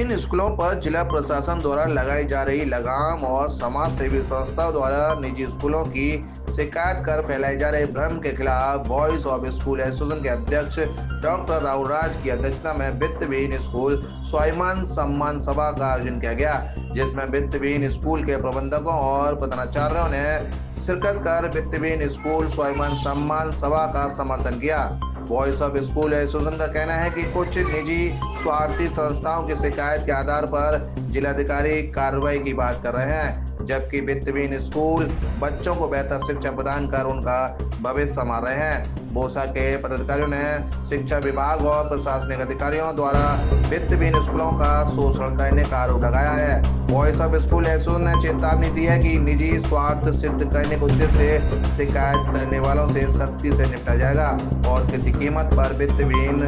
विभिन्न स्कूलों पर जिला प्रशासन द्वारा लगाई जा रही लगाम और समाज सेवी संस्थाओं द्वारा निजी स्कूलों की शिकायत कर फैलाए जा रहे भ्रम के खिलाफ वॉइस ऑफ स्कूल एसोसिएशन के अध्यक्ष डॉक्टर राहुल राज की अध्यक्षता में वित्तविहीन स्कूल स्वाभिमान सम्मान सभा का आयोजन किया गया, जिसमें वित्तविहीन स्कूल के प्रबंधकों और प्रधानाचार्यों ने शिरकत कर वित्तविहीन स्कूल स्वाभिमान सम्मान सभा का समर्थन किया। वॉइस ऑफ स्कूल एसोसिएशन का कहना है कि कुछ निजी स्वार्थी संस्थाओं की शिकायत के आधार पर जिलाधिकारी कार्रवाई की बात कर रहे हैं, जबकि वित्तविहीन स्कूल बच्चों को बेहतर शिक्षा प्रदान कर उनका भविष्य संवार रहे हैं। बोसा के पदाधिकारियों ने शिक्षा विभाग और प्रशासनिक अधिकारियों द्वारा वित्तविहीन स्कूलों का शोषण करने का आरोप लगाया है। वॉइस ऑफ स्कूल एसोसिएशन ने चेतावनी दी है कि निजी स्वार्थ सिद्ध करने के उद्देश्य से शिकायत करने वालों से सख्ती से निपटा जाएगा और किसी कीमत पर वित्तविहीन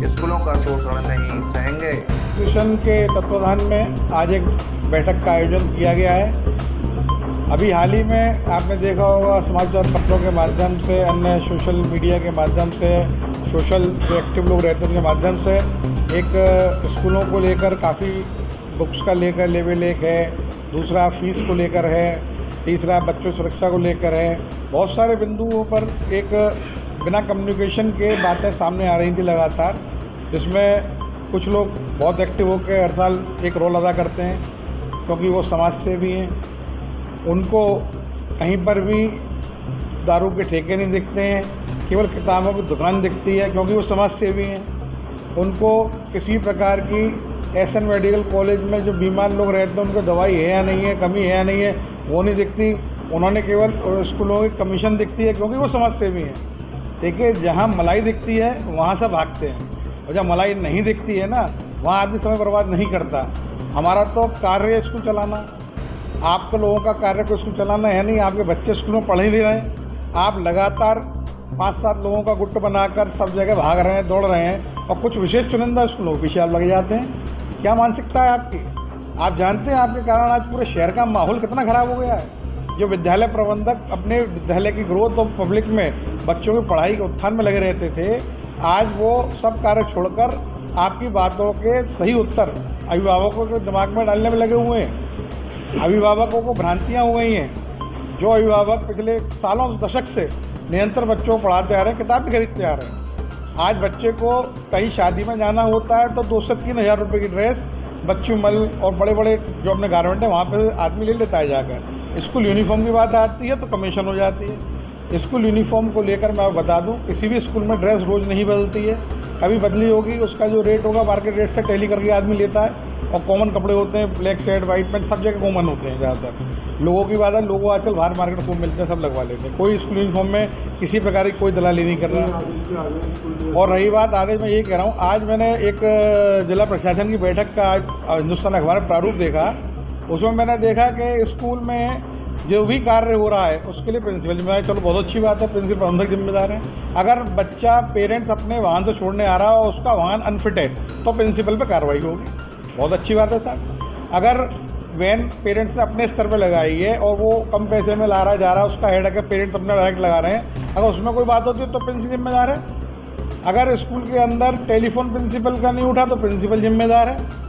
स्कूलों का शोषण नहीं सहेंगे। एसोसिएशन के तत्वाधान में आज एक बैठक का आयोजन किया गया है। अभी हाल ही में आपने देखा होगा समाचार पत्रों के माध्यम से, अन्य सोशल मीडिया के माध्यम से, सोशल जो एक्टिव लोग रहते हैं उनके माध्यम से एक स्कूलों को लेकर काफ़ी बुक्स का लेकर लेवल एक है, दूसरा फीस को लेकर है, तीसरा बच्चों सुरक्षा को लेकर है। बहुत सारे बिंदुओं पर एक बिना कम्युनिकेशन के बातें सामने आ रही थी लगातार, जिसमें कुछ लोग बहुत एक्टिव होकर हर साल एक रोल अदा करते हैं क्योंकि वो समाज सेवी हैं। उनको कहीं पर भी दारू के ठेके नहीं दिखते हैं, केवल किताबों की दुकान दिखती है क्योंकि वो समाज सेवी हैं। उनको किसी प्रकार की एसएन मेडिकल कॉलेज में जो बीमार लोग रहते हैं उनको दवाई है या नहीं है, कमी है या नहीं है, वो नहीं दिखती। उन्होंने केवल स्कूलों की कमीशन दिखती है क्योंकि वो समाज सेवी हैं। देखिए, जहाँ मलाई दिखती है वहाँ से भागते हैं, और जहाँ मलाई नहीं दिखती है ना, वहाँ आदमी समय बर्बाद नहीं करता। हमारा तो कार्य स्कूल चलाना, आपके लोगों का कार्य को स्कूल चलाना है नहीं। आपके बच्चे स्कूल में पढ़ ही नहीं रहे हैं, आप लगातार 5-7 लोगों का गुट बनाकर सब जगह भाग रहे हैं, दौड़ रहे हैं, और कुछ विशेष चुनिंदा स्कूलों के पीछे आप लग जाते हैं। क्या मानसिकता है आपकी? आप जानते हैं आपके कारण आज पूरे शहर का माहौल कितना ख़राब हो गया है। जो विद्यालय प्रबंधक अपने विद्यालय की ग्रोथ और पब्लिक में बच्चों की पढ़ाई के उत्थान में लगे रहते थे, आज वो सब कार्य छोड़कर आपकी बातों के सही उत्तर अभिभावकों के दिमाग में डालने में लगे हुए हैं। अभिभावकों को भ्रांतियाँ हो गई हैं। जो अभिभावक पिछले सालों दशक से निरंतर बच्चों को पढ़ाते आ रहे हैं, किताब भी खरीदते आ रहे हैं, आज बच्चे को कहीं शादी में जाना होता है तो 2 से 3 हज़ार रुपये की ड्रेस बच्चू मल और बड़े बड़े जो अपने गारमेंट है वहाँ पे आदमी ले लेता है जाकर। स्कूल यूनिफॉर्म की बात आती है तो कमीशन हो जाती है। स्कूल यूनिफॉर्म को लेकर मैं बता दूँ, किसी भी स्कूल में ड्रेस रोज़ नहीं बदलती है, कभी बदली होगी उसका जो रेट होगा मार्केट रेट से टैली करके आदमी लेता है। और कॉमन कपड़े होते हैं, ब्लैक शर्ट वाइट पैंट सब जगह कॉमन होते हैं। ज़्यादातर लोगों की बात है, लोगों आजकल बाहर मार्केट खूब मिलते हैं, सब लगवा लेते हैं। कोई स्कूल यूनिफॉर्म में किसी प्रकार की कोई दलाली नहीं कर रहा। और रही बात आगे, मैं ये कह रहा हूँ, आज मैंने एक जिला प्रशासन की बैठक का हिंदुस्तान अखबार में प्रारूप देखा। उसमें मैंने देखा कि स्कूल में जो भी कार्य हो रहा है उसके लिए प्रिंसिपल जिम्मेदार है। चलो, बहुत अच्छी बात है, प्रिंसिपल प्रबंधक जिम्मेदार है। अगर बच्चा पेरेंट्स अपने वाहन से छोड़ने आ रहा है और उसका वाहन अनफिट है तो प्रिंसिपल पे कार्रवाई होगी, बहुत अच्छी बात है सर। अगर वैन पेरेंट्स ने अपने स्तर पे लगाई है और वो कम पैसे में ला रहा जा रहा है, उसका हेड है पेरेंट्स अपना डायरेक्ट लगा रहे हैं, अगर उसमें कोई बात होती है तो प्रिंसिपल जिम्मेदार है। अगर स्कूल के अंदर टेलीफोन प्रिंसिपल का नहीं उठा तो प्रिंसिपल जिम्मेदार है।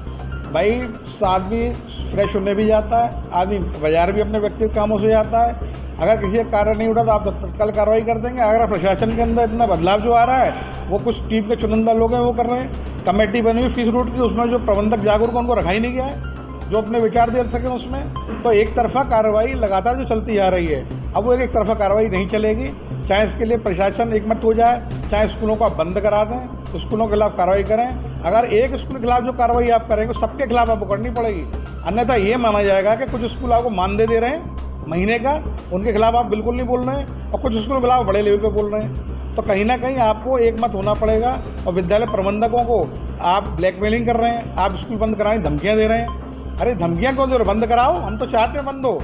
भाई, आदमी फ्रेश होने भी जाता है, आदमी बाजार भी अपने व्यक्तिगत कामों से जाता है। अगर किसी का कार्य नहीं उठा तो आप तत्काल कार्रवाई कर देंगे। अगर प्रशासन के अंदर इतना बदलाव जो आ रहा है, वो कुछ टीम के चुनिंदा लोग हैं वो कर रहे हैं। कमेटी बनी हुई फीस रूट की, उसमें जो प्रबंधक जागरूक उनको रखा ही नहीं गया है जो अपने विचार दे सकें उसमें। तो एक तरफा कार्रवाई लगातार जो चलती जा रही है, अब वो एक तरफा कार्रवाई नहीं चलेगी। चाहे इसके लिए प्रशासन एकमत हो जाए, चाहे स्कूलों को आप बंद करा दें, स्कूलों के खिलाफ कार्रवाई करें। अगर एक स्कूल के खिलाफ जो कार्रवाई आप करेंगे सबके खिलाफ आपको करनी पड़ेगी, अन्यथा ये माना जाएगा कि कुछ स्कूल आपको मानदेय दे रहे हैं महीने का, उनके खिलाफ आप बिल्कुल नहीं बोल रहे हैं, और कुछ स्कूल के खिलाफ बड़े लेवल पे बोल रहे हैं। तो कहीं ना कहीं आपको एकमत होना पड़ेगा। और विद्यालय प्रबंधकों को आप ब्लैकमेलिंग कर रहे हैं, आप स्कूल बंद कराने की धमकियाँ दे रहे हैं। अरे धमकियाँ क्यों दे रहे? बंद कराओ, हम तो चाहते हैं बंद हो।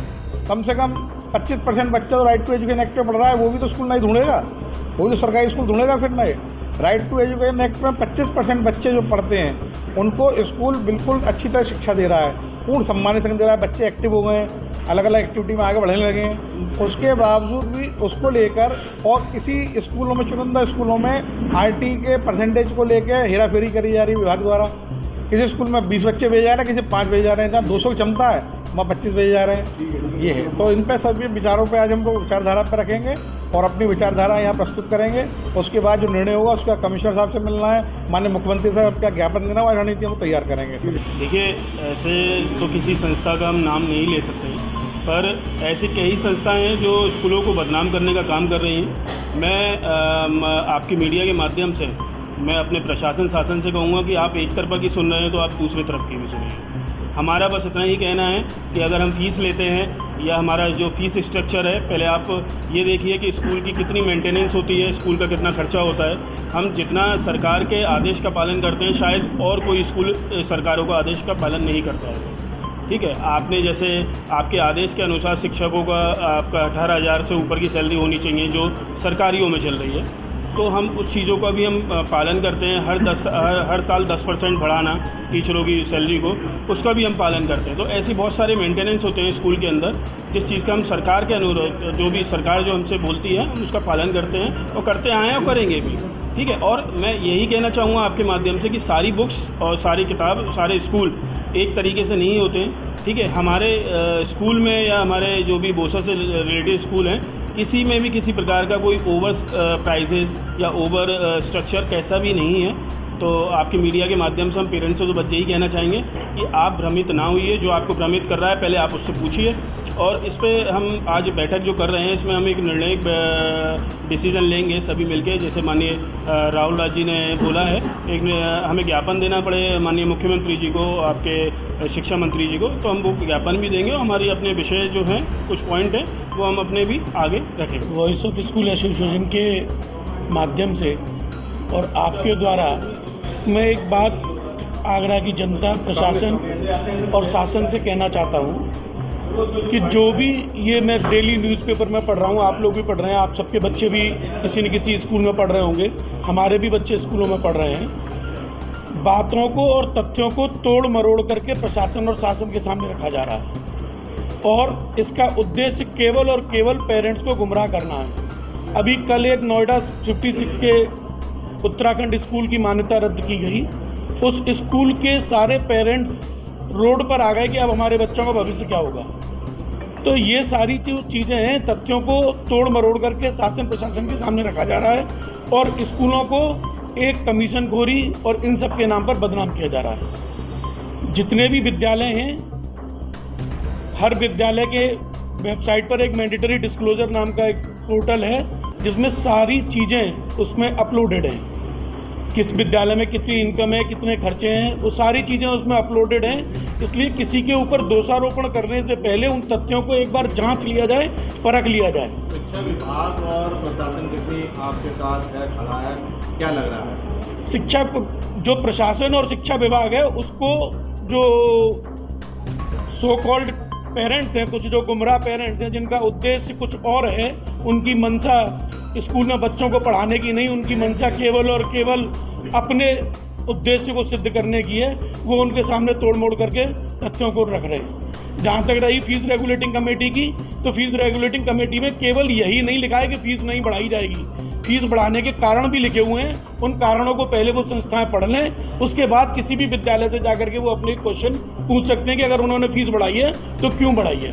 कम से कम 25% बच्चा जो राइट टू एजुकेशन एक्ट में पढ़ रहा है वो भी तो स्कूल नहीं ढूंढेगा, वो भी तो सरकारी स्कूल ढूंढेगा फिर नहीं। राइट टू एजुकेशन एक्ट में 25% बच्चे जो पढ़ते हैं उनको स्कूल बिल्कुल अच्छी तरह शिक्षा दे रहा है, पूर्ण सम्मानित दे रहा है। बच्चे एक्टिव हो गए हैं, अलग अलग एक्टिविटी में आगे बढ़ने लगे हैं। उसके बावजूद भी उसको लेकर और किसी स्कूलों में, चुनिंदा स्कूलों में आरटी के परसेंटेज को लेकर हेराफेरी करी जा रही है विभाग द्वारा। किसी स्कूल में 20 बच्चे भेजे जा रहे हैं, किसी 5 भेजे जा रहे हैं, जहाँ 200 की क्षमता है वहाँ 25 भेजे जा रहे हैं। ये है, तो इन पे सभी विचारों पे आज हम लोग विचारधारा पर रखेंगे और अपनी विचारधारा यहाँ प्रस्तुत करेंगे। उसके बाद जो निर्णय होगा उसका कमिश्नर साहब से मिलना है, माननीय मुख्यमंत्री साहब का ज्ञापन देना हुआ, रणनीति हम तैयार करेंगे। देखिए, ऐसे तो किसी संस्था का हम नाम नहीं ले सकते, पर ऐसी कई संस्थाएं हैं जो स्कूलों को बदनाम करने का काम कर रही हैं। मैं आपकी मीडिया के माध्यम से मैं अपने प्रशासन शासन से कहूँगा कि आप एक तरफा की सुन रहे हैं तो आप दूसरी तरफ की भी सुनिए। हमारा बस इतना ही कहना है कि अगर हम फ़ीस लेते हैं या हमारा जो फ़ीस स्ट्रक्चर है, पहले आप ये देखिए कि स्कूल की कितनी मेंटेनेंस होती है, स्कूल का कितना खर्चा होता है। हम जितना सरकार के आदेश का पालन करते हैं, शायद और कोई स्कूल सरकारों का आदेश का पालन नहीं करता है। ठीक है, आपने जैसे आपके आदेश के अनुसार शिक्षकों का आपका 18,000 से ऊपर की सैलरी होनी चाहिए जो सरकारियों में चल रही है, तो हम उस चीज़ों का भी हम पालन करते हैं। हर साल 10% बढ़ाना टीचरों की सैलरी को, उसका भी हम पालन करते हैं। तो ऐसी बहुत सारे मेंटेनेंस होते हैं स्कूल के अंदर, जिस चीज़ का हम सरकार के अनुरोध जो भी सरकार जो हमसे बोलती है हम उसका पालन करते हैं और करते आए हैं और करेंगे भी। ठीक है, और मैं यही कहना चाहूँगा आपके माध्यम से कि सारी बुक्स और सारी किताब, सारे स्कूल एक तरीके से नहीं होते हैं। ठीक है, हमारे स्कूल में या हमारे जो भी बोसा से रिलेटेड स्कूल हैं, किसी में भी किसी प्रकार का कोई ओवर प्राइजेज या ओवर स्ट्रक्चर कैसा भी नहीं है। तो आपके मीडिया के माध्यम से हम पेरेंट्स से तो बस यही कहना चाहेंगे कि आप भ्रमित ना होइए। जो आपको भ्रमित कर रहा है पहले आप उससे पूछिए। और इस पे हम आज बैठक जो कर रहे हैं इसमें हम एक निर्णायक डिसीजन लेंगे सभी मिलके। जैसे माननीय राहुल राज जी ने बोला है, एक हमें ज्ञापन देना पड़े माननीय मुख्यमंत्री जी को, आपके शिक्षा मंत्री जी को, तो हम वो ज्ञापन भी देंगे और हमारी अपने विषय जो हैं कुछ पॉइंट हैं वो हम अपने भी आगे रखेंगे। वॉइस ऑफ स्कूल एसोसिएशन के माध्यम से और आपके द्वारा मैं एक बात आगरा की जनता, प्रशासन और शासन से कहना चाहता हूँ कि जो भी ये मैं डेली न्यूज़पेपर में पढ़ रहा हूँ, आप लोग भी पढ़ रहे हैं, आप सबके बच्चे भी किसी न किसी स्कूल में पढ़ रहे होंगे, हमारे भी बच्चे स्कूलों में पढ़ रहे हैं। बातों को और तथ्यों को तोड़ मरोड़ करके प्रशासन और शासन के सामने रखा जा रहा है और इसका उद्देश्य केवल और केवल पेरेंट्स को गुमराह करना है। अभी कल एक नोएडा 56 के उत्तराखंड स्कूल की मान्यता रद्द की गई। उस स्कूल के सारे पेरेंट्स रोड पर आ गए कि अब हमारे बच्चों का भविष्य क्या होगा। तो ये सारी जो चीज़ें हैं, तथ्यों को तोड़ मरोड़ करके शासन प्रशासन के सामने रखा जा रहा है और स्कूलों को एक कमीशनखोरी और इन सब के नाम पर बदनाम किया जा रहा है। जितने भी विद्यालय हैं, हर विद्यालय के वेबसाइट पर एक मैंडेटरी डिस्क्लोजर नाम का एक पोर्टल है जिसमें सारी चीज़ें उसमें अपलोडेड हैं। किस विद्यालय में कितनी इनकम है, कितने खर्चे हैं, वो सारी चीज़ें उसमें अपलोडेड हैं। इसलिए किसी के ऊपर दोषारोपण करने से पहले उन तथ्यों को एक बार जांच लिया जाए, परख लिया जाए। शिक्षा विभाग और प्रशासन कितनी आपके साथ है, खड़ा है, क्या लग रहा है? शिक्षा जो प्रशासन और शिक्षा विभाग है उसको जो सो कॉल्ड पेरेंट्स हैं, कुछ जो गुमराह पेरेंट्स हैं जिनका उद्देश्य कुछ और है, उनकी मंशा स्कूल में बच्चों को पढ़ाने की नहीं, उनकी मंशा केवल और केवल अपने उद्देश्य को सिद्ध करने की है, वो उनके सामने तोड़ मोड़ करके तथ्यों को रख रहे हैं। जहाँ तक रही फीस रेगुलेटिंग कमेटी की, तो फीस रेगुलेटिंग कमेटी में केवल यही नहीं लिखा है कि फीस नहीं बढ़ाई जाएगी, फीस बढ़ाने के कारण भी लिखे हुए हैं। उन कारणों को पहले वो संस्थाएं पढ़ लें, उसके बाद किसी भी विद्यालय से जाकर के वो अपने क्वेश्चन पूछ सकते हैं कि अगर उन्होंने फीस बढ़ाई है तो क्यों बढ़ाई है।